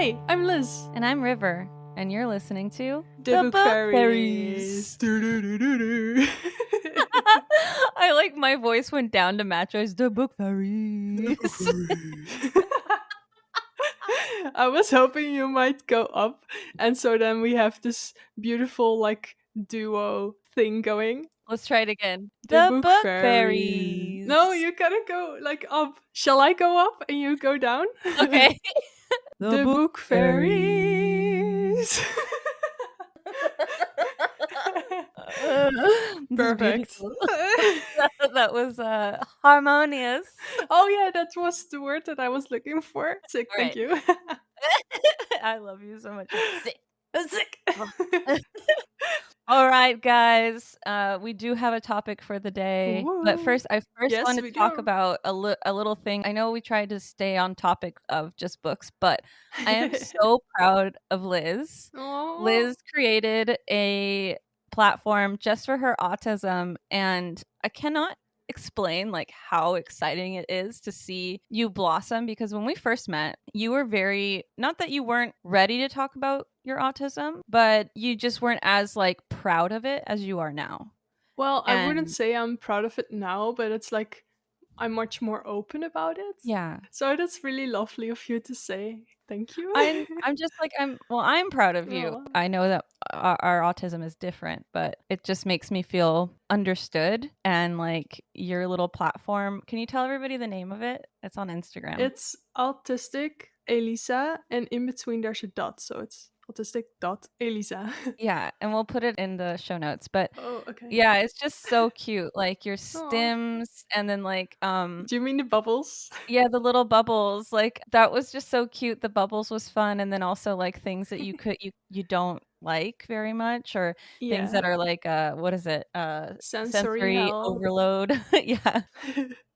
Hi, I'm Liz. And I'm River, and you're listening to The Book Fairies. I like my voice went down to match us. The Book Fairies. I was hoping you might go up, and so then we have this beautiful like duo thing going. Let's try it again. The The Book Book Fairies. Fairies. No, you gotta go like up. Shall I go up and you go down? Okay. The Book Fairies. This is Perfect. beautiful. That was harmonious. Oh yeah, that was the word that I was looking for. Sick, All thank right. you. I love you so much. Sick. Sick. All right, guys. We do have a topic for the day, but Woo. first, I Yes, want to we talk do. about a little thing. I know we tried to stay on topic of just books, but I am so proud of Liz. Aw. Liz created a platform just for her autism, and I cannot explain like how exciting it is to see you blossom, because when we first met, you were very, not that you weren't ready to talk about your autism, but you just weren't as like proud of it as you are now. Well, I wouldn't And say I'm proud of it now, but it's like I'm much more open about it. yeah, So that's really lovely of you to say. Thank you. I'm just like, I'm proud of you. Aw. I know that our autism is different, but it just makes me feel understood. And like your little platform, can you tell everybody the name of it? It's on Instagram. It's autistic Elisa, and in between there's a dot, so it's autistic dot Elisa. Yeah, and we'll put it in the show notes. But Oh, okay. yeah, it's just so cute. Like your Aw. stims, and then like Do you mean the bubbles? yeah, the little bubbles. Like that was just so cute. The bubbles was fun, and then also like things that you don't like very much, or things Yeah. that are like what is it? Sensory Sensory hell. overload. Yeah.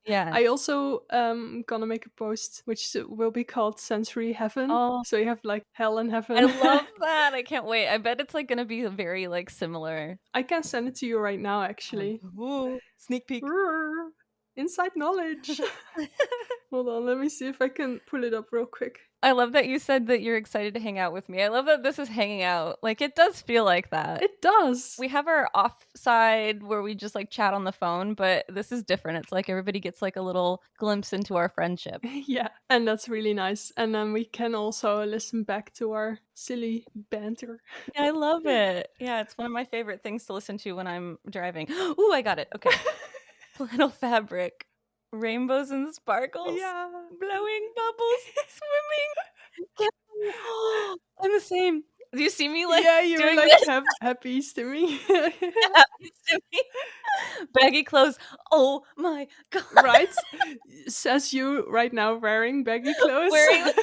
Yeah. I also gonna make a post which will be called Sensory Heaven. Oh, So you have like hell and I heaven. love that. I can't wait. I bet it's like gonna be very like similar. I can send it to you right now, Oh, actually. ooh, sneak peek. Roar. Inside knowledge. Hold on, let me see if I can pull it up real quick. I love that you said that you're excited to hang out with me. I love that this is hanging out. Like it does feel like that. It does. We have our off side where we just like chat on the phone, but this is different. It's like everybody gets like a little glimpse into our friendship. Yeah, and that's really nice. And then we can also listen back to our silly banter. Yeah, I love it. Yeah, it's one of my favorite things to listen to when I'm driving. Ooh, I got it. Okay. Flannel fabric, rainbows and sparkles, Yeah. blowing bubbles, swimming. I'm the same. Do you see me like Yeah, you were doing like this? happy to me. To me? Baggy clothes. Oh my god. Right? Says you right now wearing baggy clothes. Wearing like,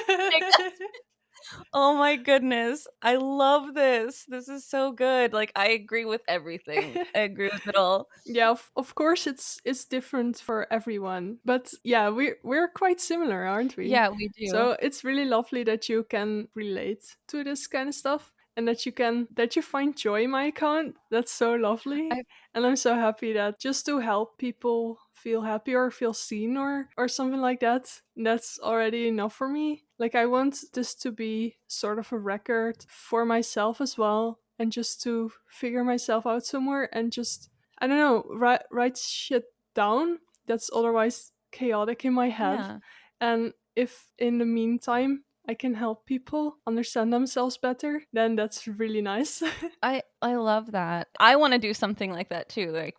oh my goodness. I love this. This is so good. Like I agree with everything. I agree with it all. Yeah, of course it's different for everyone. But yeah, we're quite similar, aren't we? Yeah, we do. So it's really lovely that you can relate to this kind of stuff, and that you find joy in my account. That's so lovely. I And I'm so happy that just to help people feel happy or feel seen or something like that, that's already enough for me. Like I want this to be sort of a record for myself as well, and just to figure myself out somewhere and just, I don't know, write shit down that's otherwise chaotic in my head. yeah. And if in the meantime I can help people understand themselves better, then that's really nice. I love that. I want to do something like that too. Like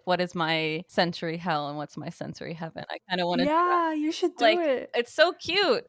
what is my sensory hell and what's my sensory heaven? I kind of want to do that. Yeah, you should do Like it. it's so cute.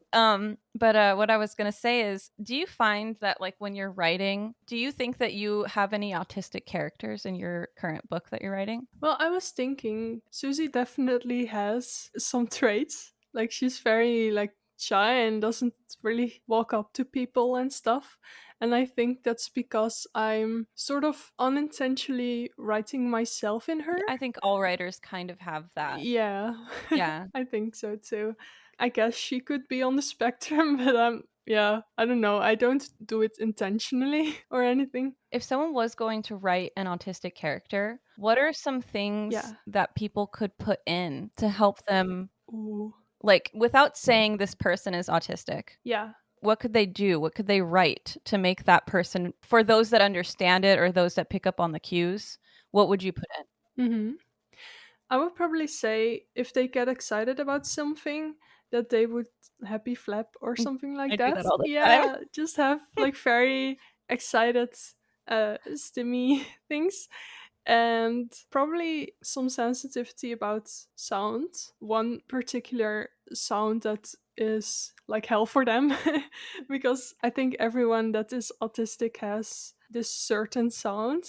But what I was going to say is, do you find that like when you're writing, do you think that you have any autistic characters in your current book that you're writing? Well, I was thinking Susie definitely has some traits. Like she's very like shy and doesn't really walk up to people and stuff. And I think that's because I'm sort of unintentionally writing myself in her. I think all writers kind of have that. Yeah. Yeah. I think so too. I guess she could be on the spectrum, but yeah, I don't know. I don't do it intentionally or anything. If someone was going to write an autistic character, what are some things Yeah. that people could put in to help them, Ooh. like without saying this person is autistic? Yeah. what could they do? What could they write to make that person, for those that understand it or those that pick up on the cues, what would you put in? Hmm. I would probably say if they get excited about something, that they would happy flap or something I like do that that. all the time. Yeah, just have like very excited stimmy things, and probably some sensitivity about sound. One particular sound that is like hell for them, because I think everyone that is autistic has this certain sound,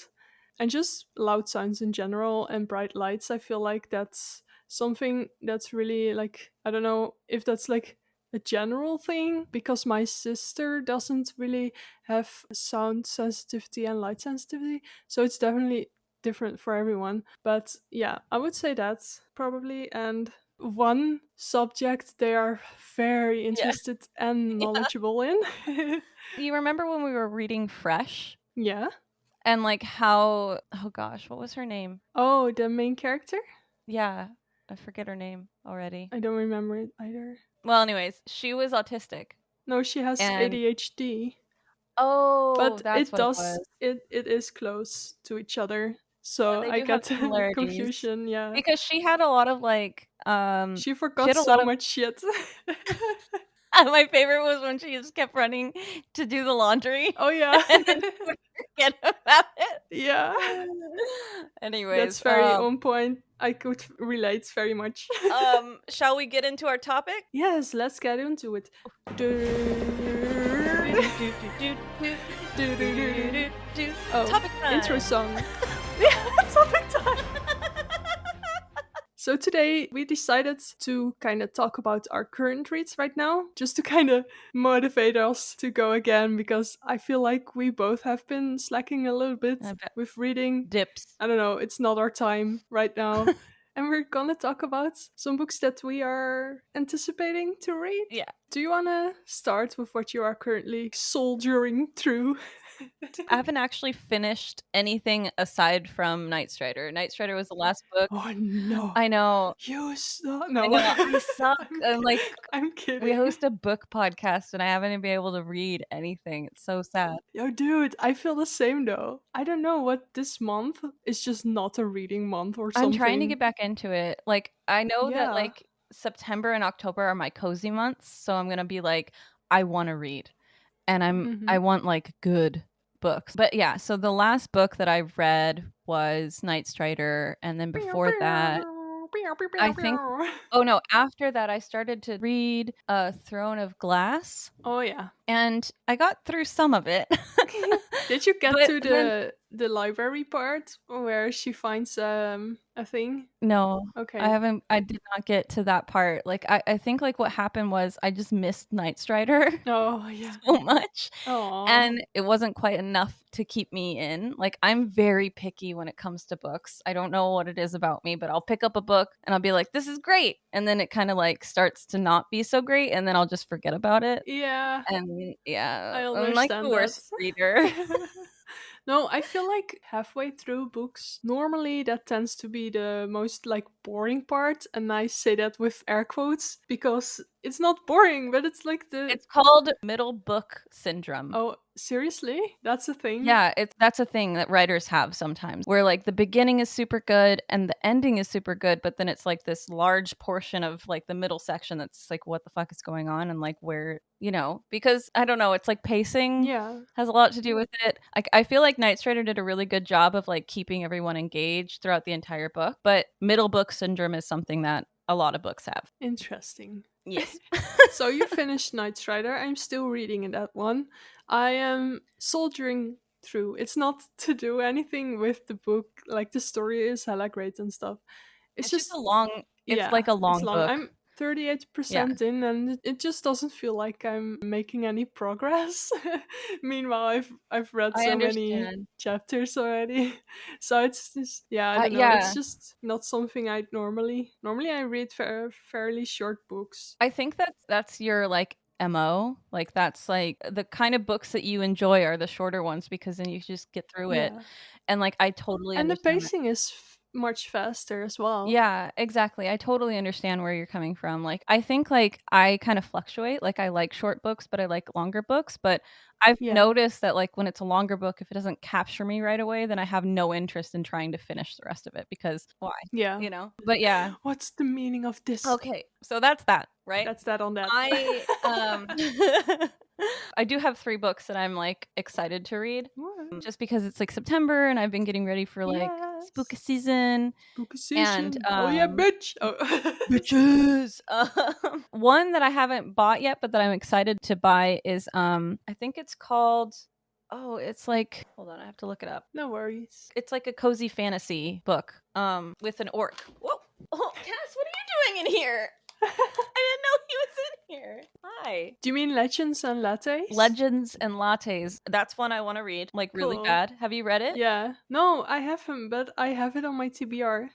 and just loud sounds in general and bright lights. I feel like that's something that's really like, I don't know if that's like a general thing, because my sister doesn't really have sound sensitivity and light sensitivity, so it's definitely different for everyone. But yeah, I would say that's probably. And one subject they are very Yeah. interested and Yeah. knowledgeable in. You remember when we were reading Fresh Yeah. and like how, oh gosh, what was her name? Oh, the main character? Yeah, I forget her name already. I don't remember it either. Well, anyways, she was autistic. No, she has And ADHD, oh, but that's it what it does was. it is close to each other. Yeah, So they I do have get similarities confusion. Yeah, because she had a lot of like she she forgot had a lot so of much shit. my favorite was when she just kept running to do the laundry Oh yeah, and then she would forget about it. yeah. That's Anyways, very on point. I could relate very much. shall we get into our topic? Yes, let's get into it. Do do do do do do do do do do. Oh, Topic intro time. song. Yeah, topic time. So today we decided to kind of talk about our current reads right now, just to kind of motivate us to go again, because I feel like we both have been slacking a little bit I bet. with reading. Dips. I don't know, it's not our time right now. And we're gonna talk about some books that we are anticipating to read. Yeah. Do you wanna start with what you are currently soldiering through? I haven't actually finished anything aside from Night Strider. Night Strider was the last book. Oh no. I know. You suck. I No. know. I suck. I'm like, I'm we kidding. host a book podcast and I haven't even been able to read anything. It's so sad. Yo, dude, I feel the same though. I don't know what this month is, just not a reading month or I'm trying to get something. back into it. Like, I know that Yeah. like September and October are my cozy months, so I'm gonna be like, I want to read, and I Mm-hmm. want like good books. But yeah, so the last book that I read was Night Strider, and then before that, I think. Oh no! After that, I started to read Throne of Glass, Oh yeah. and I got through some of it. Did you get But to then the library part where she finds a thing? no, I Okay. haven't. I did not get to that part. Like, I think like what happened was I just missed Night Strider Oh yeah. so much, Oh. and it wasn't quite enough to keep me in. Like, I'm very picky when it comes to books. I don't know what it is about me, but I'll pick up a book and I'll be like, "This is great," and then it kind of like starts to not be so great, and then I'll just forget about it. Yeah, And yeah, I I'm like the understand that. worst reader. No, I feel like halfway through books, normally that tends to be the most like boring part, and I say that with air quotes because it's not boring, but it's like the It's called middle book syndrome. oh, seriously? That's a thing? Yeah, that's a thing that writers have sometimes where like the beginning is super good and the ending is super good, but then it's like this large portion of like the middle section that's like what the fuck is going on and like where, because I don't know, it's like pacing Yeah, has a lot to do with it. Like I feel like Night Strider did a really good job of like keeping everyone engaged throughout the entire book, but middle book syndrome is something that a lot of books have. interesting. Yes. So you finished Night Strider. I'm still reading in that one. I am soldiering through. It's not to do anything with the book, like the story is hella great and stuff. It's It's just just a long it's yeah, like a it's long long. book. I'm Yeah. 38% in, and it just doesn't feel like I'm making any progress. Meanwhile, I've read I so many understand. chapters already. So it's just, yeah, I don't know. It's Yeah. just not something I'd normally I read fairly short books. I think that's your like MO. Like that's like the kind of books that you enjoy are the shorter ones because then you just get through it. Yeah. And like I totally And the understand that. pacing is much faster as well. Yeah, exactly. I totally understand where you're coming from. Like, I think, like, I kind of fluctuate. Like, I like short books, but I like longer books. But I've Yeah. noticed that, like, when it's a longer book, if it doesn't capture me right away, then I have no interest in trying to finish the rest of it because why? Yeah. You know? But yeah. What's the meaning of this? Okay. So that's that, right? That's that on that. I I do have 3 books that I'm, like, excited to read, What? just because it's, like, September and I've been getting ready for, like, spooky Yes. season, Spooky and, season. Oh yeah, bitch. Oh. bitches! One that I haven't bought yet, but that I'm excited to buy is, I think it's called it's like hold on, I have to look it up. No worries. It's like a cozy fantasy book, with an orc. Whoa! Oh, Cass, what are you doing in here? I didn't know he was in here. Hi. Do you mean Legends and Lattes? Legends and Lattes. That's one I want to read, like, really Cool. bad. Have you read it? Yeah. No, I haven't, but I have it on my TBR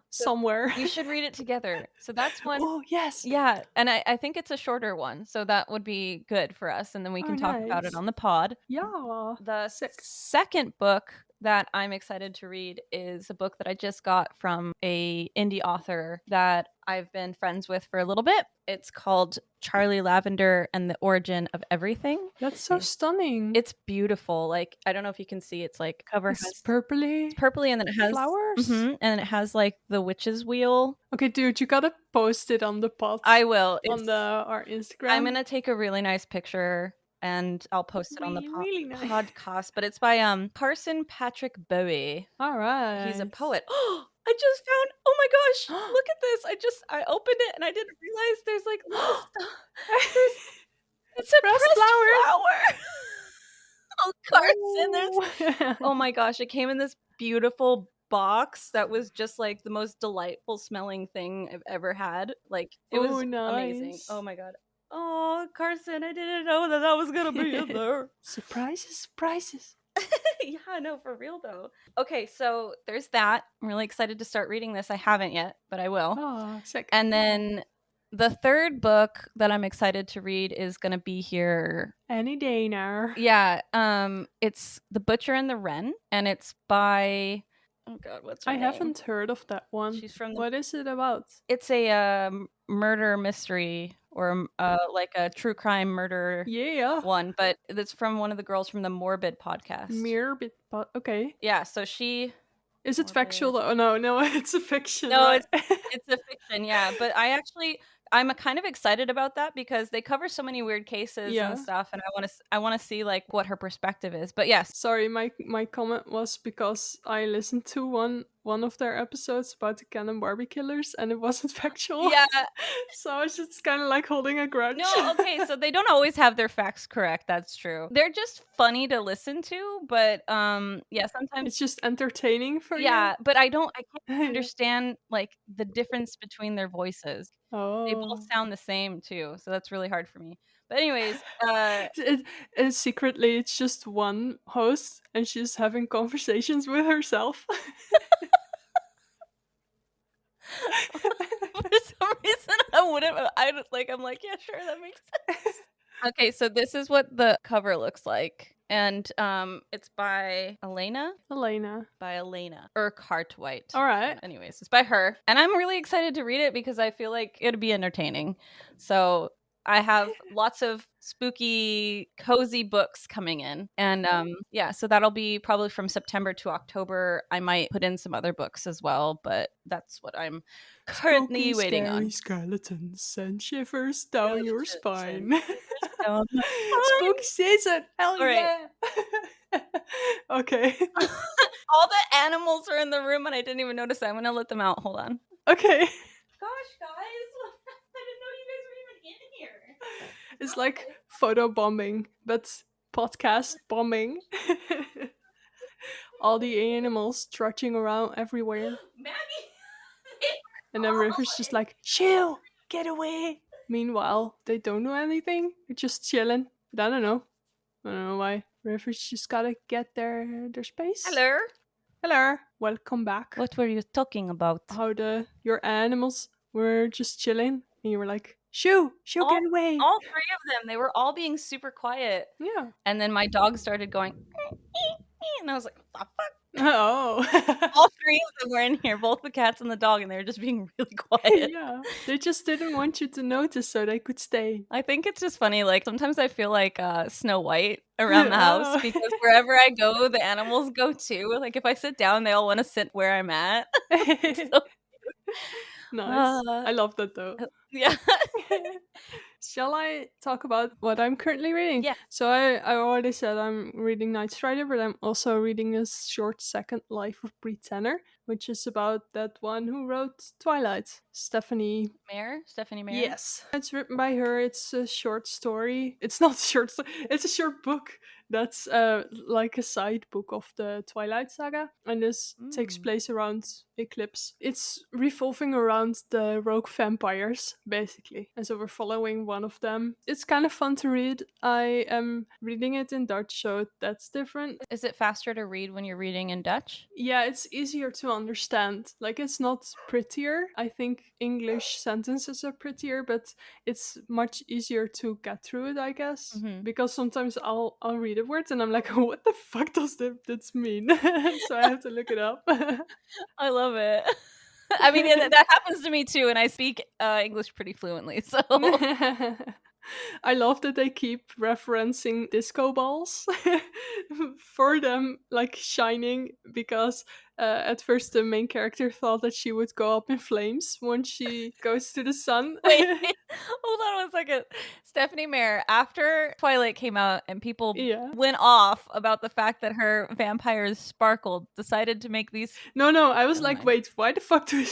So somewhere. we should read it together. So that's one. Oh, yes. Yeah, and I think it's a shorter one, so that would be good for us, and then we Oh, can talk about it nice. on the pod. Yeah. The Sick. second book that I'm excited to read is a book that I just got from a indie author that I've been friends with for a little bit. It's called Charlie Lavender and the Origin of Everything. That's so stunning. It's beautiful. Like, I don't know if you can see, it's like cover It's has purpley purpley, and then it has flowers. and it has like the witch's wheel. Okay, dude, you gotta post it on the pod I will. on the our I'm Instagram. gonna take a really nice picture and I'll post it on the Really nice. podcast. But it's by Carson Patrick Bowie. All right. He's a poet. I just found. Oh my gosh! Look at this! I opened it and I didn't realize there's like little stuff. It's a pressed flower. Oh, Carson, there's. Oh my gosh! It came in this beautiful box that was just like the most delightful smelling thing I've ever had. Like, it was amazing. Nice. Oh my god. Oh, Carson, I didn't know that was gonna be in there. Surprises. Yeah, no, for real though. Okay, so there's that. I'm really excited to start reading this. I haven't yet, but I will. Oh, sick. And then the third book that I'm excited to read is gonna be here Any day now. Yeah, it's The Butcher and the Wren, and it's by oh god, what's her I name? haven't heard of that one. She's from What is it about? It's a murder mystery or like a true crime murder one, but it's from one of the girls from the Morbid podcast. Okay. Yeah, so she is it factual? Oh no, it's a fiction. No, right? it's a fiction, yeah. But I'm kind of excited about that because they cover so many weird cases and stuff, and I want to see like what her perspective is. But yes, sorry, my comment was because I listened to one of their episodes about the Ken and Barbie killers, and it wasn't factual. Yeah, so I was just kind of like holding a grudge. No, okay, so they don't always have their facts correct. That's true. They're just funny to listen to, but yeah, sometimes it's just entertaining for you. Yeah, but I can't understand like the difference between their voices. Oh, they both sound the same too, so that's really hard for me. But anyways, secretly it's just one host, and she's having conversations with herself. For some reason, I'm like, yeah, sure, that makes sense. Okay, so this is what the cover looks like. And it's by Elena or Cartwright. All right. Anyways, it's by her. And I'm really excited to read it because I feel like it'd be entertaining. So I have lots of spooky, cozy books coming in. And yeah, so that'll be probably from September to October. I might put in some other books as well, but that's what I'm currently waiting on. Skeletons and shivers down your spine. Spooky season! Hell yeah! Okay. All the animals are in the room and I didn't even notice that. I'm gonna let them out. Hold on. Okay. Gosh, guys. I didn't know you guys were even in here. It's like photo bombing, but podcast bombing. All the animals trotting around everywhere. Maggie! And then River's just like, chill, get away. Meanwhile, they don't do anything. They're just chilling. But I don't know why. River's just gotta get their space. Hello. Welcome back. What were you talking about? How your animals were just chilling and you were like, shoo, get away. All three of them, they were all being super quiet. Yeah. And then my dog started going And I was like, what the fuck? Oh. All three of them were in here, both the cats and the dog, and they were just being really quiet. Yeah. They just didn't want you to notice so they could stay. I think it's just funny, like, sometimes I feel like, Snow White around the house Oh. because wherever I go, the animals go too. Like, if I sit down, they all wanna sit where I'm at. It's so Nice. uh, I love that though. yeah. Shall I talk about what I'm currently reading? Yeah. So I already said I'm reading Night Strider, but I'm also reading a short second life of Brie Tanner, which is about that one who wrote Twilight, Stephanie. Stephanie Meyer? Yes, it's written by her. It's a short story. It's not short. It's a short book that's like a side book of the Twilight saga, and this takes Mm. place around Eclipse. It's revolving around the rogue vampires, basically, and so we're following one of them. It's kind of fun to read. I am reading it in Dutch, so that's different. Is it faster to read when you're reading in Dutch? Yeah, it's easier to understand. Like, it's not prettier. I think English sentences are prettier, but it's much easier to get through it, I guess. Mhm. Because sometimes I'll read a word and I'm like, what the fuck does this mean? So I have to look it up. I love it. I mean, that happens to me too, and I speak, English pretty fluently, so I love that they keep referencing disco balls for them, like shining, because at first the main character thought that she would go up in flames once she goes to the sun. Wait, hold on one second. Stephanie Meyer, after Twilight came out and people Yeah. went off about the fact that her vampires sparkled, decided to make these. No, I was Never like, mind. wait, why the fuck do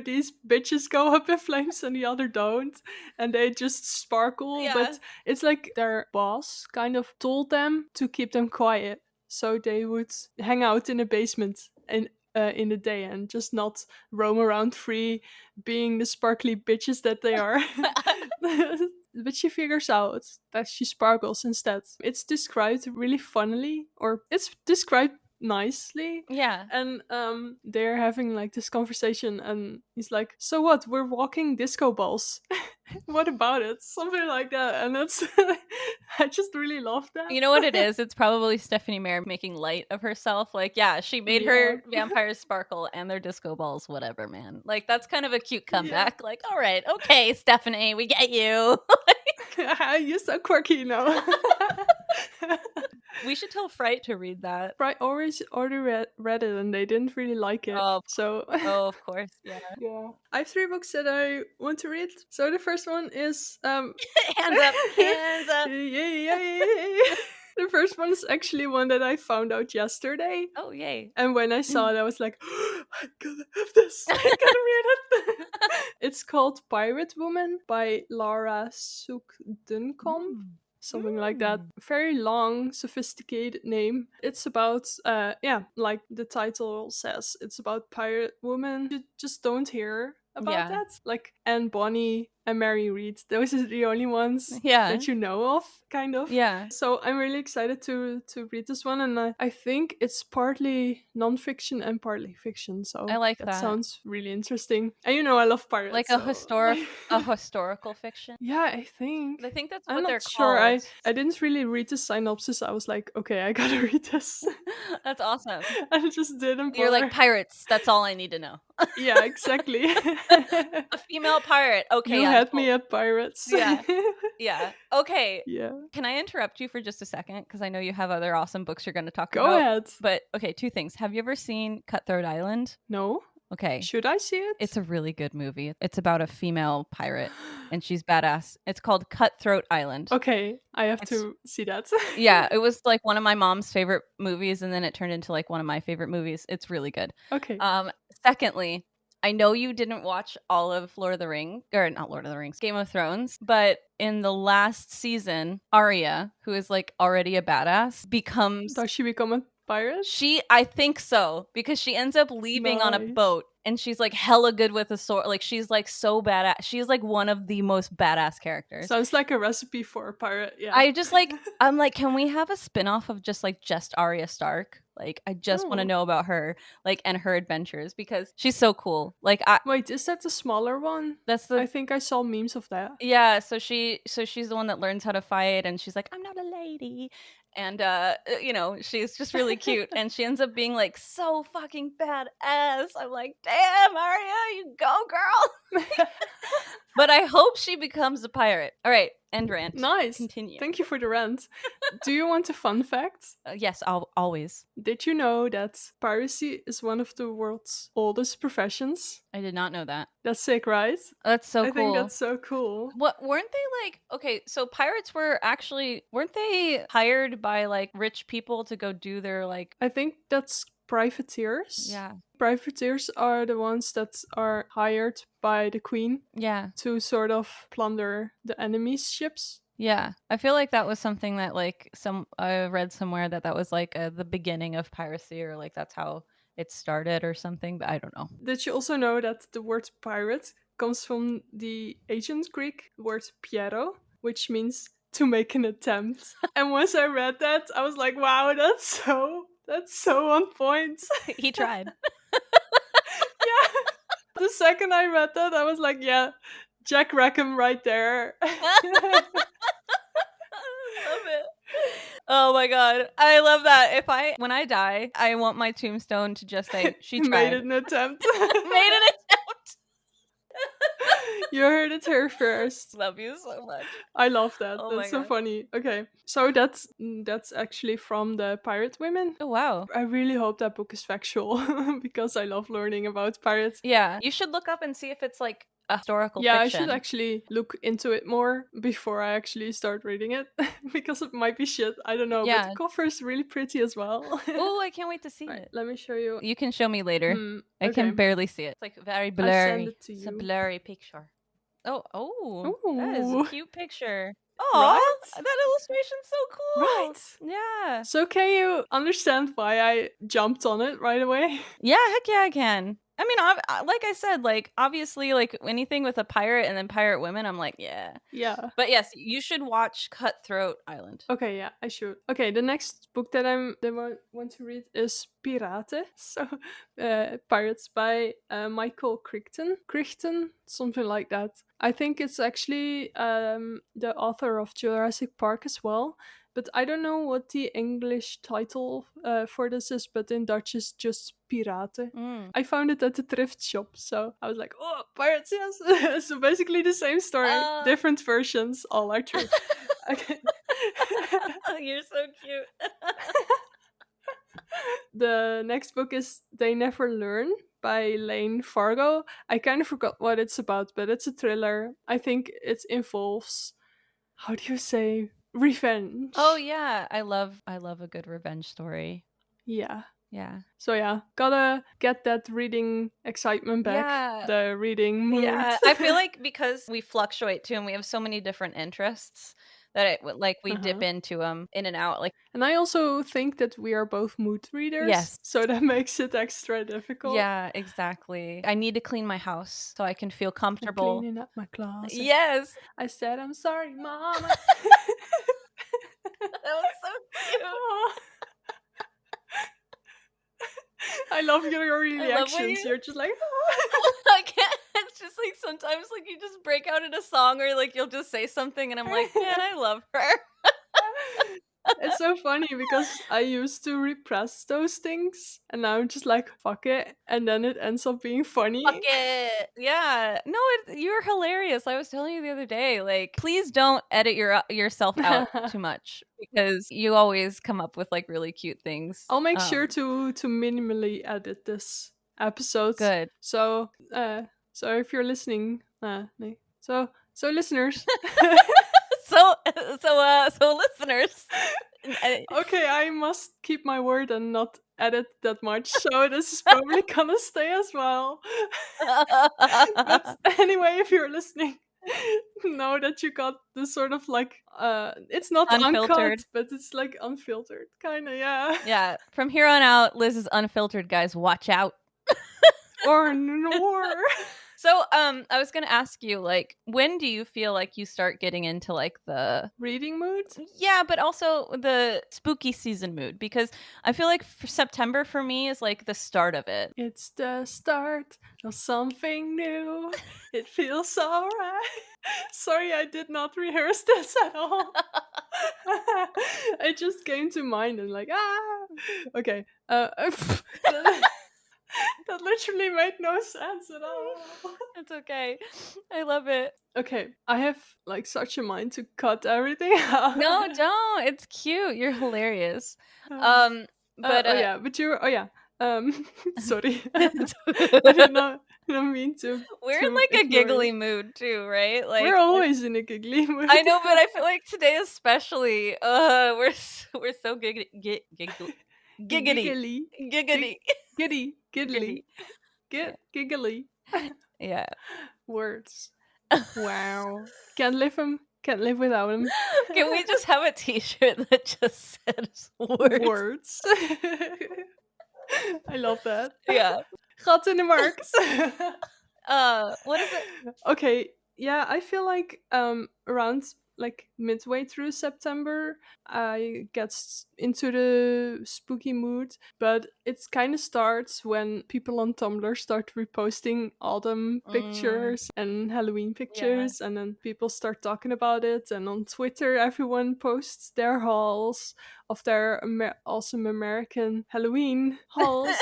these bitches go up in flames and the other don't? And they just sparkle, Yeah. but it's like their boss kind of told them to keep them quiet. So they would hang out in a basement in the day and just not roam around free, being the sparkly bitches that they are. But she figures out that she sparkles instead. It's described really funnily, or it's described nicely, Yeah. and they're having like this conversation and he's like, so what, we're walking disco balls. What about it, something like that, and that's I just really love that. You know what it is? It's probably Stephanie Meyer making light of herself. Like, yeah, she made Yeah. her vampires sparkle and their disco balls, whatever, man. Like, that's kind of a cute comeback. Yeah. Like, all right, okay, Stephanie, we get you. You're so quirky now. We should tell Fright to read that. I already read it and they didn't really like it. Oh, So of course, yeah. yeah. I have 3 books that I want to read. So the first one is Hands up, hands up. Yay. The first one is actually one that I found out yesterday. Oh, yay. And when I saw it, I was like, oh, I gotta have this. I gotta read it. It's called Pirate Woman by Laura Suk Duncombe. Something like that. Very long, sophisticated name. It's about, like the title says, it's about pirate women. You just don't hear about that. Like Anne Bonny and Mary Read. Those are the only ones Yeah. that you know of, kind of. Yeah. So I'm really excited to read this one, and I think it's partly nonfiction and partly fiction. So I like that. sounds really interesting. And you know, I love pirates. Like so. a historical fiction. Yeah, I think. I think that's I'm what they're not sure. called. I didn't really read the synopsis. I was like, okay, I gotta read this. That's awesome. I just didn't. You're like, bother. pirates. That's all I need to know. Yeah, exactly. A female pirate. Okay, You I'm had sold. me at pirates. Yeah. Yeah. Okay. Yeah. Can I interrupt you for just a second? Because I know you have other awesome books you're going to talk Go about. ahead. But okay, 2 things. Have you ever seen Cutthroat Island? No. Okay. Should I see it? It's a really good movie. It's about a female pirate and she's badass. It's called Cutthroat Island. Okay, I have to see that. Yeah, it was like one of my mom's favorite movies and then it turned into like one of my favorite movies. It's really good. Okay. Secondly, I know you didn't watch all of Lord of the Rings, or not Lord of the Rings, Game of Thrones, but in the last season, Arya, who is like already a badass, becomes... Does she become a pirate? I think so, because she ends up leaving on a Nice. boat and she's like hella good with a sword. Like she's like so badass. She's like one of the most badass characters. Sounds like a recipe for a pirate. Yeah. I just like, I'm like, can we have a spin-off of just Arya Stark? Like, I just want to know about her, like, and her adventures because she's so cool. Like, wait, is that the smaller one? That's I think I saw memes of that. Yeah, so she's the one that learns how to fight, and she's like, I'm not a lady, And she's just really cute, and she ends up being like so fucking badass. I'm like, damn, Arya, you go, girl. But I hope she becomes a pirate. All right, end rant. Nice. Continue. Thank you for the rant. Do you want a fun fact? Yes, I'll always. Did you know that piracy is one of the world's oldest professions? I did not know that. That's sick, right? That's so I think cool. that's so cool. What weren't they like? Okay, so pirates weren't they hired by like rich people to go do their like? I think that's privateers. Yeah, Privateers are the ones that are hired by the queen yeah, to sort of plunder the enemy's ships. yeah. I feel like that was something that like I read somewhere that was like the beginning of piracy, or like that's how it started or something. But I don't know. Did you also know that the word pirate comes from the ancient Greek word piero, which means to make an attempt? And once I read that, I was like, wow, that's so on point. He tried. Yeah. The second I read that, I was like, yeah, Jack Rackham right there. I love it. Oh my god, I love that. When I die, I want my tombstone to just say she tried. Made an attempt. Made an attempt. You heard it here first. Love you so much. I love that. Oh That's my so God. funny. Okay, so that's actually from the Pirate Women. Oh wow. I really hope that book is factual because I love learning about pirates. Yeah, you should look up and see if it's like a historical Yeah, fiction. I should actually look into it more before I actually start reading it because it might be shit. I don't know, but Yeah. the cover is really pretty as well. Oh, I can't wait to see Right, it. let me show you. You can show me later. I Okay. can barely see it. It's like very blurry. I send it to It's a you. blurry picture. Oh, that is Ooh. a cute picture. Oh, Right? that illustration's so cool. Right. Yeah. So can you understand why I jumped on it right away? Yeah, heck yeah, I can. I mean, like I said, like obviously, like anything with a pirate and then pirate women, I'm like, yeah. Yeah. But yes, you should watch Cutthroat Island. Okay, yeah, I should. Okay, the next book that I want to read is Pirate, so Pirates by Michael Crichton, something like that. I think it's actually the author of Jurassic Park as well, but I don't know what the English title for this is, but in Dutch it's just Pirate. I found it at the thrift shop, so I was like, oh, pirates, yes. So basically the same story, different versions, all are true. Okay. You're so cute. The next book is They Never Learn by Lane Fargo. I kind of forgot what it's about, but it's a thriller. I think it involves, how do you say, revenge. Oh yeah, I love a good revenge story. Yeah. Yeah. So yeah, gotta get that reading excitement back. Yeah. The reading mood. Yeah, I feel like because we fluctuate too and we have so many different interests that we dip into them in and out. Like, and I also think that we are both mood readers. Yes. So that makes it extra difficult. Yeah, exactly. I need to clean my house so I can feel comfortable. I'm cleaning up my closet. Yes. I said, I'm sorry, Mama. That was so cute. I love your reactions. You're just like, I can't. It's just like sometimes like you just break out in a song or like you'll just say something and I'm like, man, I love her. It's so funny because I used to repress those things and now I'm just like, fuck it. And then it ends up being funny. Fuck it. Yeah. No, you're hilarious. I was telling you the other day, like, please don't edit yourself out too much because you always come up with like really cute things. I'll make sure to minimally edit this episode. Good. So if you're listening, so listeners. so listeners. Okay, I must keep my word and not edit that much. So this is probably gonna stay as well. But anyway, if you're listening, know that you got this sort of like it's not unfiltered, uncut, but it's like unfiltered, kind of. Yeah. From here on out, Liz is unfiltered, guys. Watch out. Or nor. So, I was gonna ask you, like, when do you feel like you start getting into like the reading mood? Yeah, but also the spooky season mood, because I feel like September for me is like the start of it. It's the start of something new. It feels alright. Sorry, I did not rehearse this at all. It just came to mind and like okay. That that literally made no sense at all. It's okay. I love it. Okay, I have like such a mind to cut everything out. No, don't. It's cute. You're hilarious. Uh, Um, but oh yeah, but you're. Oh yeah. Sorry, it's I did not mean we're in to like a ignore giggly you. mood too, right? We're Like always in a giggly I mood. know, but I feel like today especially, we're so giggity, Giggly, giggity, giddy, giggly, giggity. Yeah, giggly. yeah. Words. Wow. Can't live him. Can't live without him. Can we just have a T-shirt that just says words? Words. I love that. Yeah. Gat in de markt. What is it? Okay, yeah, I feel like around like midway through September I get into the spooky mood, but it kind of starts when people on Tumblr start reposting autumn Mm, pictures and Halloween yeah. pictures, and then people start talking about it, and on Twitter everyone posts their hauls of their awesome American Halloween hauls.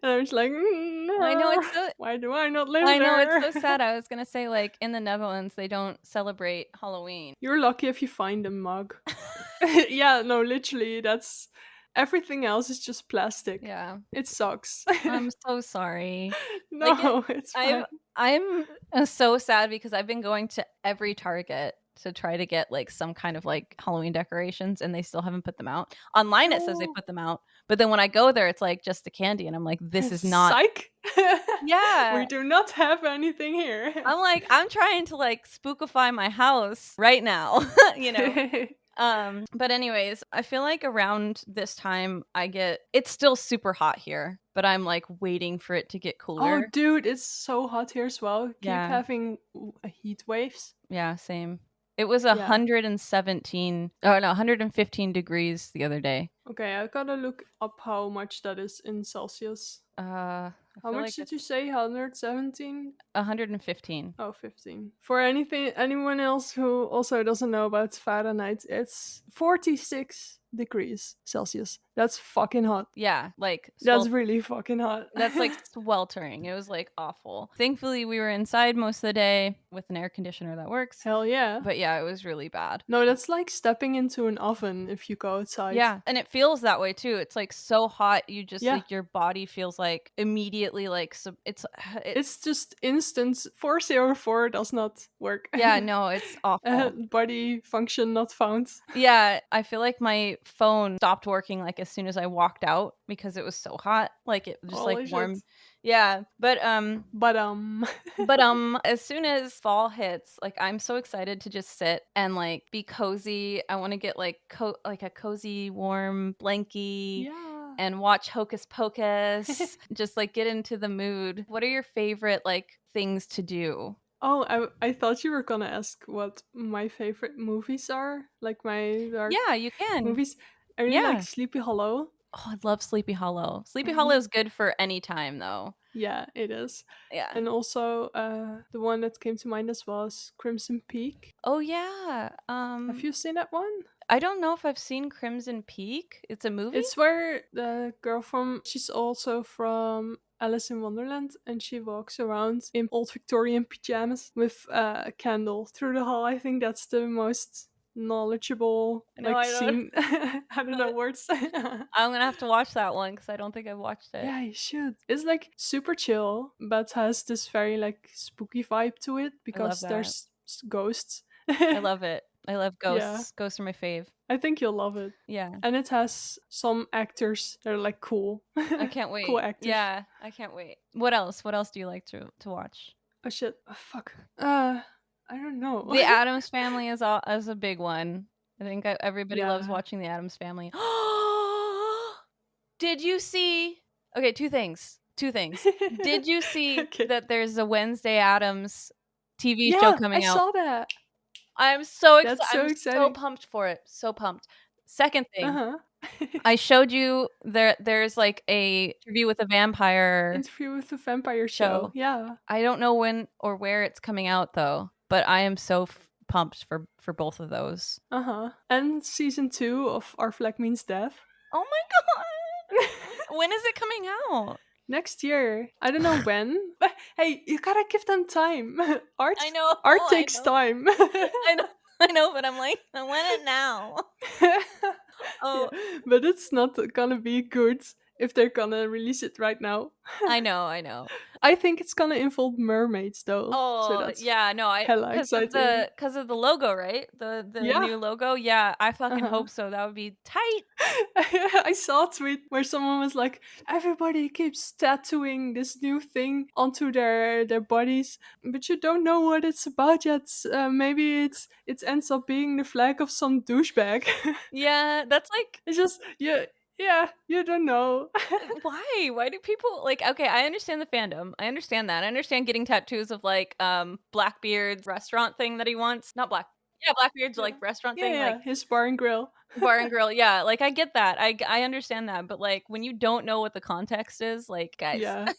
And I'm just like, I know it's why do I not live so there? sad. I was gonna say like in the Netherlands they don't celebrate Halloween. You're lucky if you find a mug. Yeah, no, literally, that's everything else is just plastic. Yeah. It sucks. I'm so sorry. Like No, it's I'm fine. I'm so sad because I've been going to every Target to try to get like some kind of like Halloween decorations and they still haven't put them out. Online it says they No. put them out, but then when I go there it's like just the candy and I'm like this is not. Psych. We Yeah. do not have anything here. I'm like I'm trying to like spookify my house right now, you know. But anyways, I feel like around this time it's still super hot here, but I'm like waiting for it to get Oh, cooler. dude, it's so hot here as well. Keep Yeah. having heat waves. Yeah, same. It was Yeah. 117 oh no, 115 degrees the other day. Okay, I gotta look up how much that is in Celsius. I How feel much like did it's you say? 117? 115. Oh, 15. For anyone else who also doesn't know about Fahrenheit, it's 46 degrees Celsius. That's fucking hot. Yeah, like That's really fucking hot. that's like sweltering. It was like awful. Thankfully, we were inside most of the day with an air conditioner that works. Hell yeah. But yeah, it was really bad. No, that's like stepping into an oven if you go outside. Yeah, and it feels that way too. It's like so hot, you just Yeah. like your body feels like immediately like It's just instant. 404 does not work. yeah, no, it's awful. Body function not found. Yeah, I feel like my phone stopped working like as soon as I walked out because it was so hot. Like it just like Holy shit. warm. Yeah, but But as soon as fall hits, like I'm so excited to just sit and like be cozy. I want to get like like a cozy warm blankie yeah. and watch Hocus Pocus. Just like get into the mood. What are your favorite like things to do? Oh, I thought you were gonna ask what my favorite movies are. Like my dark Yeah, you can. movies. I really like Yeah. Sleepy Hollow. Oh, I love Sleepy Hollow. Sleepy Hollow Mhm. is good for any time though. Yeah, it is. Yeah. And also, the one that came to mind as well is Crimson Peak. Oh yeah. Have you seen that one? I don't know if I've seen Crimson Peak. It's a movie? It's where the girl she's also from Alice in Wonderland, and she walks around in old Victorian pajamas with a candle through the hall. I think that's the most knowledgeable No, like I don't. scene. I don't know words. I'm gonna have to watch that one because I don't think I've watched it. Yeah, you should. It's like super chill, but has this very like spooky vibe to it I love because that. there's ghosts. I love it. I love Yeah, ghosts. Ghosts are my fave. I think you'll love it. Yeah. And it has some actors that are like cool. I can't Cool wait. actors. Yeah, I can't wait. What else? What else do you like to watch? Oh shit. Oh, fuck. I don't know. The Addams Family is a big one. I think everybody loves Yeah. watching The Addams Family. Did you see? Okay, two things. Two things. Did you see Okay. that there's a Wednesday Addams TV show Yeah, I coming out? saw that. I'm so excited. That's so I'm so exciting. pumped for it. So pumped. Second thing, Uh-huh. I showed you there's like a interview with a vampire Interview with the Vampire show. Show. Yeah. I don't know when or where it's coming out though, but I am so pumped for both of those. And season 2 of Our Flag Means Death. Oh my god! When is it coming out? Next year. I don't know when. But hey, you gotta give them time. art I know, art I takes know, time. I know, but I'm like, I want it now. Yeah, Oh, but it's not gonna be good if they're gonna release it right now. I know. I think it's gonna involve mermaids though, so Oh, that's yeah, no, I hella exciting. because of the logo, right? The Yeah. new logo? Yeah, I fucking Uh-huh. hope so, that would be tight. I saw a tweet where someone was like, everybody keeps tattooing this new thing onto their bodies, but you don't know what it's about yet. Maybe it ends up being the flag of some douchebag. Yeah, that's like It's just yeah, you don't know. why? Why do people like okay, I understand the fandom. I understand that. I understand getting tattoos of like Blackbeard's restaurant thing that he wants. Not Black Yeah, Blackbeard's Yeah, like restaurant yeah, thing, like yeah. His bar and grill. bar and grill. Yeah, like I get that. I understand that, but like when you don't know what the context is, like guys, Yeah.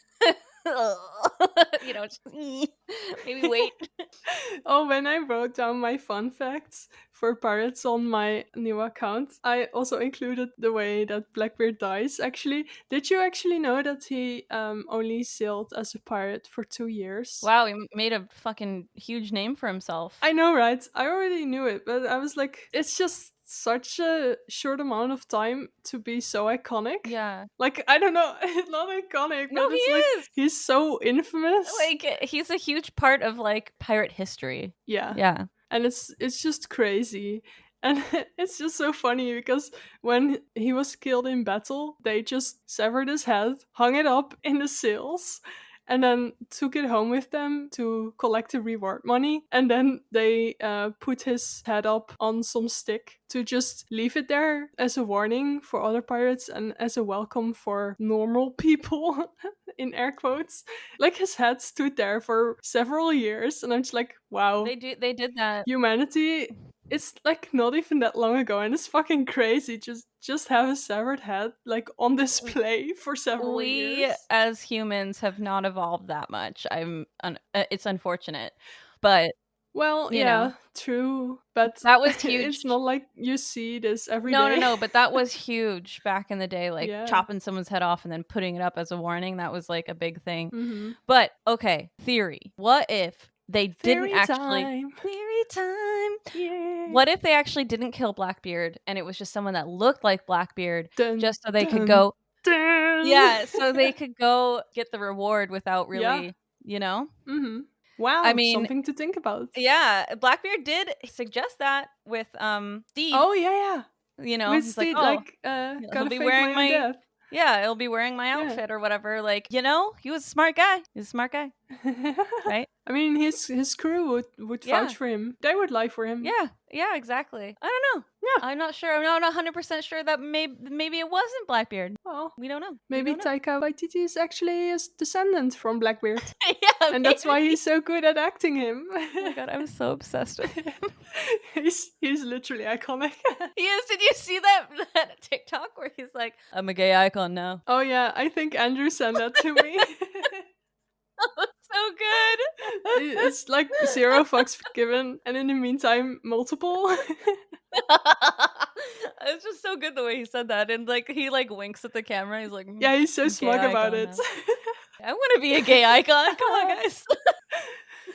you know, just, maybe wait. Oh, when I wrote down my fun facts for pirates on my new account, I also included the way that Blackbeard dies. Actually, did you actually know that he only sailed as a pirate for 2 years? Wow, he made a fucking huge name for himself. I know, right? I already knew it, but I was like, it's just such a short amount of time to be so iconic. Yeah. Like, I don't know, not iconic, No, but he it's like is. he's so infamous. Like he's a huge part of like pirate history. Yeah. Yeah. And it's just crazy. And it's just so funny because when he was killed in battle, they just severed his head, hung it up in the sails, and then took it home with them to collect the reward money. And then they put his head up on some stick to just leave it there as a warning for other pirates and as a welcome for normal people, in air quotes. Like his head stood there for several years, and I'm just like, wow, They did that. humanity, it's like not even that long ago, and it's fucking crazy. Just have a severed head like on display for several We years. as humans have not evolved that much. It's unfortunate. But, Well, you know, yeah, true, but that was it's huge. not like you see this every No, no, day. no, but that was huge back in the day, like Yeah. chopping someone's head off and then putting it up as a warning. That was like a big thing. Mm-hmm. But okay, theory. What if they didn't Fairy actually time. theory time? Yeah. What if they actually didn't kill Blackbeard and it was just someone that looked like Blackbeard Dun just so they could dun go dun. yeah, so they could go get the reward without Yeah. really, you know? Mm-hmm. I Wow, mean, something to think about. yeah, Blackbeard did suggest that with Steed, Oh yeah, yeah. you know. With He's like, Steve, "Oh, like, he'll gotta be fake wearing my own my death. yeah, he'll be wearing my Yeah. outfit or whatever." Like, you know, he was a smart guy. He's a smart guy, right? I mean, his crew would Yeah. vouch for him. They would lie for him. Yeah. Yeah, exactly. I don't know. Yeah. I'm not sure. I'm not 100% sure that maybe it wasn't Blackbeard. Well, We don't know. We maybe don't know. Taika Waititi is actually his descendant from Blackbeard, Yeah, and that's why maybe. he's so good at acting him. Oh my god, I'm so obsessed with him. He's literally iconic. He is. Did you see that TikTok where he's like, "I'm a gay icon now." Oh yeah, I think Andrew sent that to me. So good. It's like zero fucks given, and in the meantime, multiple. It's just so good the way he said that, and like he like winks at the camera. He's like, Yeah, he's so I'm a gay smug about icon it. now." I want to be a gay icon. Come on, guys.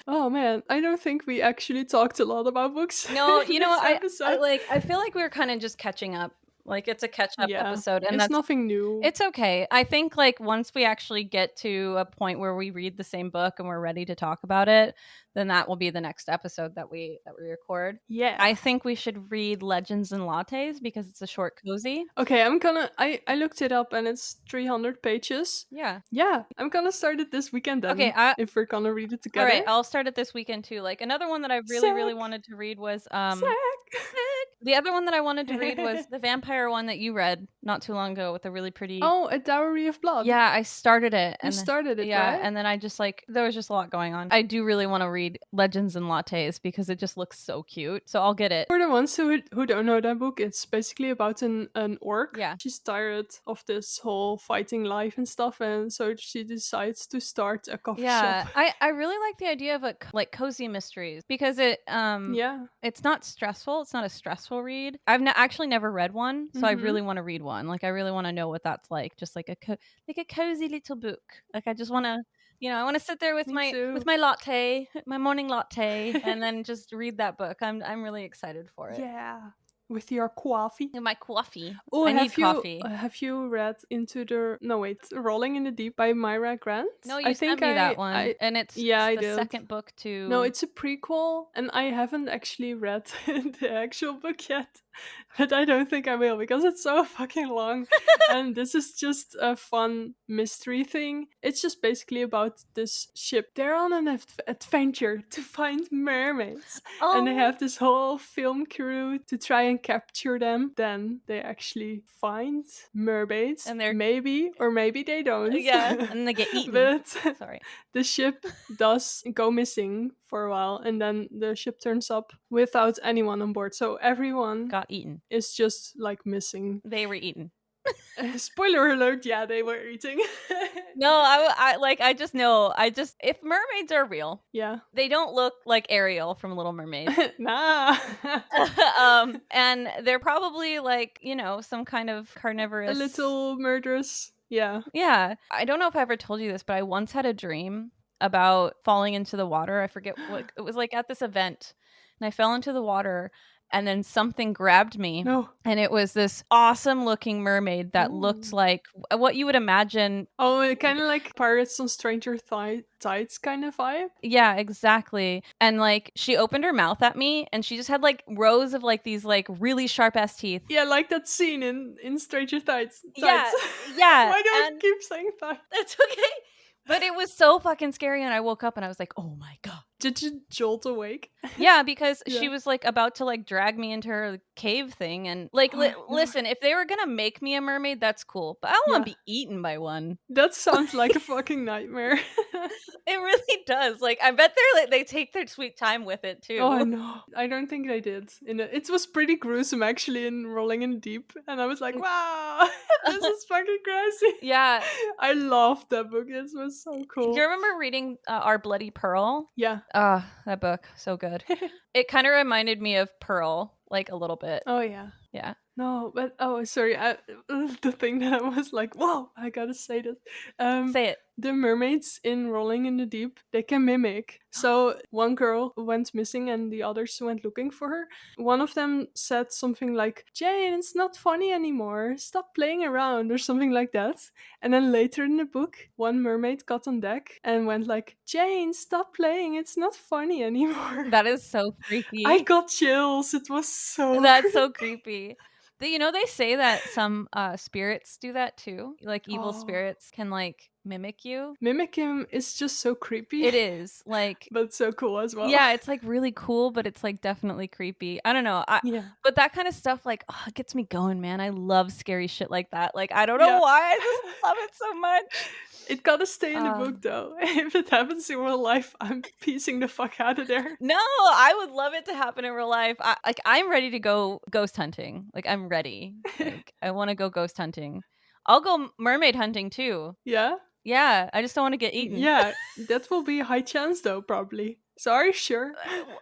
Oh man, I don't think we actually talked a lot about books No, in you know, this I episode. like. I feel like we're kind of just catching up. Like it's a catch up Yeah, episode, and it's that's nothing new. it's okay. I think like once we actually get to a point where we read the same book and we're ready to talk about it, then that will be the next episode that we record. Yeah. I think we should read Legends and Lattes because it's a short cozy. Okay, I looked it up and it's 300 pages. Yeah. Yeah, I'm gonna start it this weekend then. Okay, if we're gonna read it all together. right, I'll start it this weekend too. Like another one that I really Sick. wanted to read was Sick. The other one that I wanted to read was the vampire one that you read not too long ago with a really pretty. Oh, A Dowry of Blood. Yeah, I started it. You started it, yeah, right? and then I just like there was just a lot going on. I do really want to read Legends and Lattes because it just looks so cute. So I'll get it. For the ones who don't know that book, it's basically about an orc. Yeah. She's tired of this whole fighting life and stuff, and so she decides to start a coffee Yeah, shop. I really like the idea of like cozy mysteries because Yeah. it's not stressful. It's not a stressful read. I've actually never read one, so I really want to read one. Like I really want to know what that's like. Just like a cozy little book. Like I just want to, I want to sit there with Me my too. latte, my morning latte, and then just read that book. I'm really excited for it. Yeah. With your coffee. And my coffee. Oh, I need coffee. Have you read Rolling in the Deep by Myra Grant? No, you sent me that one, and it's I the did. second book to. No, it's a prequel, and I haven't actually read the actual book yet. But I don't think I will because it's so fucking long. And this is just a fun mystery thing. It's just basically about this ship. They're on an adventure to find mermaids. And they have this whole film crew to try and capture them. Then they actually find mermaids. And they're maybe or maybe they don't. Yeah, and they get eaten. But sorry, the ship does go missing for a while, and then the ship turns up without anyone on board. So everyone got eaten. Is just like missing. They were eaten. Spoiler alert! Yeah, they were eating. No, I just know. If mermaids are real, yeah, they don't look like Ariel from Little Mermaid. Nah. And they're probably like some kind of carnivorous, a little murderous. Yeah. Yeah. I don't know if I ever told you this, but I once had a dream about falling into the water. I forget what it was like at this event, and I fell into the water. And then something grabbed me. No. And it was this awesome looking mermaid that looked like what you would imagine. Oh, kind of like Pirates on Stranger Tides kind of vibe. Yeah, exactly. And like she opened her mouth at me and she just had like rows of like these like really sharp ass teeth. Yeah, like that scene in Stranger Tides. Yeah. Why do I keep saying that? That's okay. But it was so fucking scary, and I woke up and I was like, oh my God. Did you jolt awake? Yeah, because she was like about to like drag me into her cave thing, and like listen, if they were gonna make me a mermaid, that's cool, but I don't want to be eaten by one. That sounds like a fucking nightmare. It really does. Like I bet they take their sweet time with it too. Oh no, I don't think they did. It was pretty gruesome actually in Rolling in the Deep, and I was like, wow, this is fucking crazy. Yeah, I loved that book. It was so cool. Do you remember reading Our Bloody Pearl? Yeah. That book, so good. It kind of reminded me of Pearl, like a little bit. Oh yeah. Yeah. No, but sorry. The thing that I was like, whoa, I gotta say this. Say it. The mermaids in Rolling in the Deep, they can mimic. So one girl went missing and the others went looking for her. One of them said something like, Jane, it's not funny anymore. Stop playing around or something like that. And then later in the book, one mermaid got on deck and went like, Jane, stop playing. It's not funny anymore. That is so creepy. I got chills. It was so That's so creepy. They say that some spirits do that too. Like evil spirits can like mimic you. Mimic him is just so creepy. It is like, but so cool as well. Yeah, it's like really cool, but it's like definitely creepy. I don't know. But that kind of stuff like it gets me going, man. I love scary shit like that. Like I don't know why, I just love it so much. It gotta stay in the book though. If it happens in real life, I'm piecing the fuck out of there. No, I would love it to happen in real life. I'm ready to go ghost hunting. Like I'm ready. Like I want to go ghost hunting. I'll go mermaid hunting too. Yeah? Yeah, I just don't want to get eaten. Yeah, that will be a high chance though, probably. So are you sure?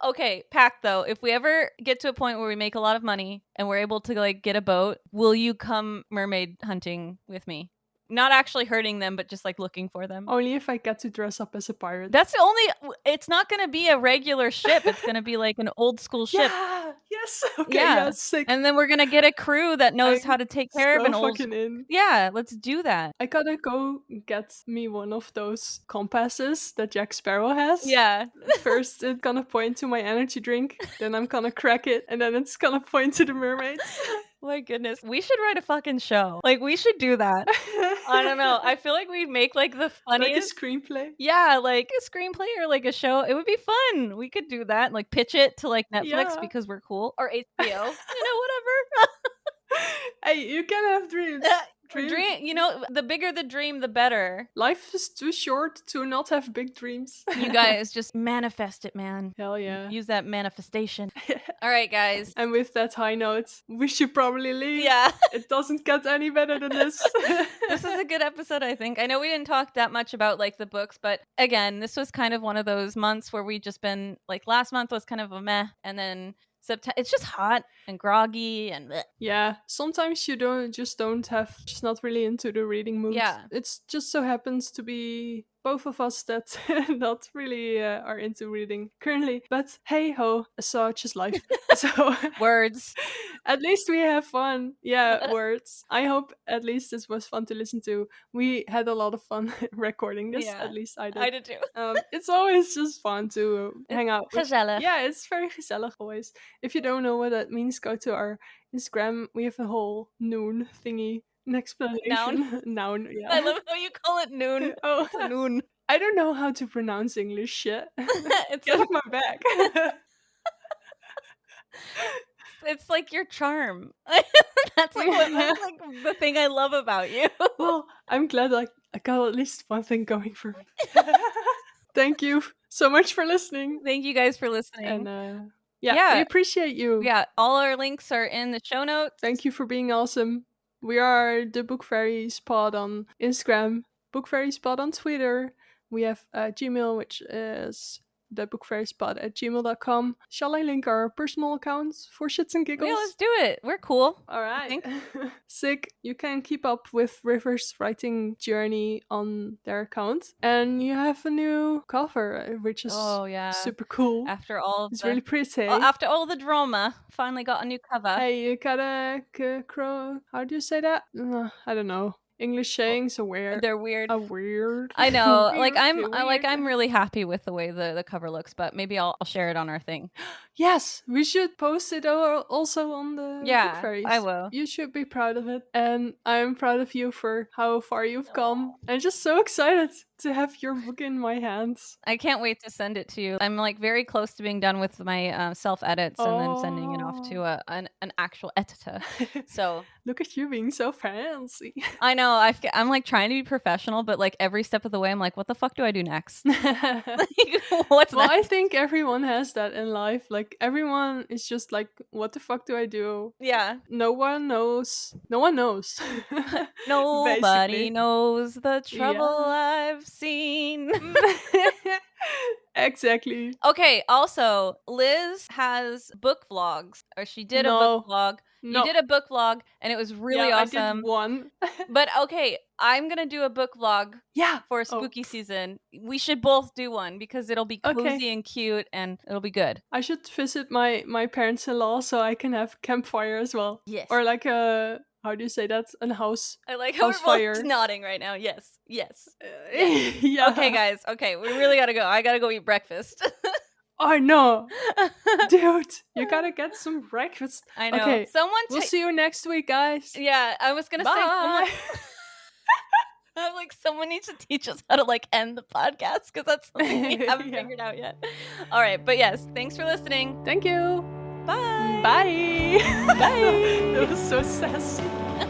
Okay, Pack though, if we ever get to a point where we make a lot of money and we're able to like get a boat, will you come mermaid hunting with me? Not actually hurting them, but just like looking for them. Only if I get to dress up as a pirate. That's the only. It's not going to be a regular ship. It's going to be like an old school ship. Yeah. Yes. Okay. Yeah. Sick. And then we're going to get a crew that knows how to take care of an old. Yeah. Let's do that. I gotta go get me one of those compasses that Jack Sparrow has. Yeah. First, it's gonna point to my energy drink. Then I'm gonna crack it, and then it's gonna point to the mermaids. My goodness, we should write a fucking show. Like we should do that. I don't know. I feel like we'd make like the funniest like a screenplay. Yeah, like a screenplay or like a show. It would be fun. We could do that. Like pitch it to like Netflix because we're cool, or HBO. Hey, you can have dreams. The bigger the dream, the better. Life is too short to not have big dreams. You guys just manifest it, man. Hell yeah. Use that manifestation. All right, guys. And with that high note, we should probably leave. Yeah. It doesn't get any better than this. This is a good episode, I think. I know we didn't talk that much about like the books, but again, this was kind of one of those months where we just been like last month was kind of a meh, and then September it's just hot and groggy and bleh. Yeah, sometimes you don't just not really into the reading mood. Yeah. It's just so happens to be both of us that not really are into reading currently. But hey ho, such is life. So Words. at least we have fun. Yeah, words. I hope at least this was fun to listen to. We had a lot of fun recording this. Yeah. At least I did. I did too. It's always just fun to hang out with. Gezellig. Yeah, it's very gezellig always. If you don't know what that means, go to our Instagram. We have a whole noon thingy, an explanation. Noun, yeah. I love how you call it noon. Oh, It's a noon. I don't know how to pronounce English shit. It's Get like, off my back. it's like your charm. That's like the thing I love about you. Well, I'm glad I got at least one thing going for me. Thank you so much for listening. Thank you guys for listening. And we appreciate you. Yeah, all our links are in the show notes. Thank you for being awesome. We are the Book Fairies Pod on Instagram, Book Fairies Pod on Twitter. We have Gmail, which is thebookfairiespod@gmail.com. Shall I link our personal accounts for shits and giggles? Yeah, let's do it. We're cool. All right. Sick. You can keep up with River's writing journey on their account. And you have a new cover, which is super cool. After all it's really pretty. After all the drama, finally got a new cover. Hey, you gotta crow. How do you say that? I don't know. English sayings are weird. They're weird. Weird. I know. Weird, I'm really happy with the way the cover looks, but maybe I'll share it on our thing. Yes, we should post it also on the Book Fairies. I will. You should be proud of it, and I'm proud of you for how far you've come. I'm just so excited to have your book in my hands. I can't wait to send it to you. I'm like very close to being done with my self edits and then sending it off to an actual editor. So look at you being so fancy. I know. I'm like trying to be professional, but like every step of the way, I'm like, what the fuck do I do next? What's next? I think everyone has that in life. Like everyone is just like, what the fuck do I do? Yeah. No one knows. No one knows. Nobody knows the trouble I've seen. Exactly. Okay, also, Liz has book vlogs, or she did a book vlog. No. You did a book vlog, and it was really awesome. I did one. But okay, I'm gonna do a book vlog for spooky season. We should both do one because it'll be cozy and cute, and it'll be good. I should visit my parents-in-law so I can have campfire as well. Yes. Or like a... How do you say that? A house. I like how we're both nodding right now. Yes. Yes. Yeah. Okay, guys. Okay, we really gotta go. I gotta go eat breakfast. Oh no, dude! You gotta get some breakfast. I know. Okay, we'll see you next week, guys. Yeah, I was gonna say. I'm like, someone needs to teach us how to like end the podcast because that's something we haven't figured out yet. All right, but yes, thanks for listening. Thank you. Bye. Bye. Bye. That was so sassy. I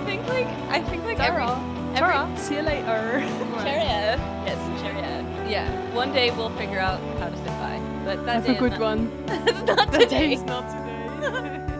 think like every see you later. Cheerio. Yes, cheerio. Yeah. One day we'll figure out how to say bye. But that have a good one. It's not that today. day is not today.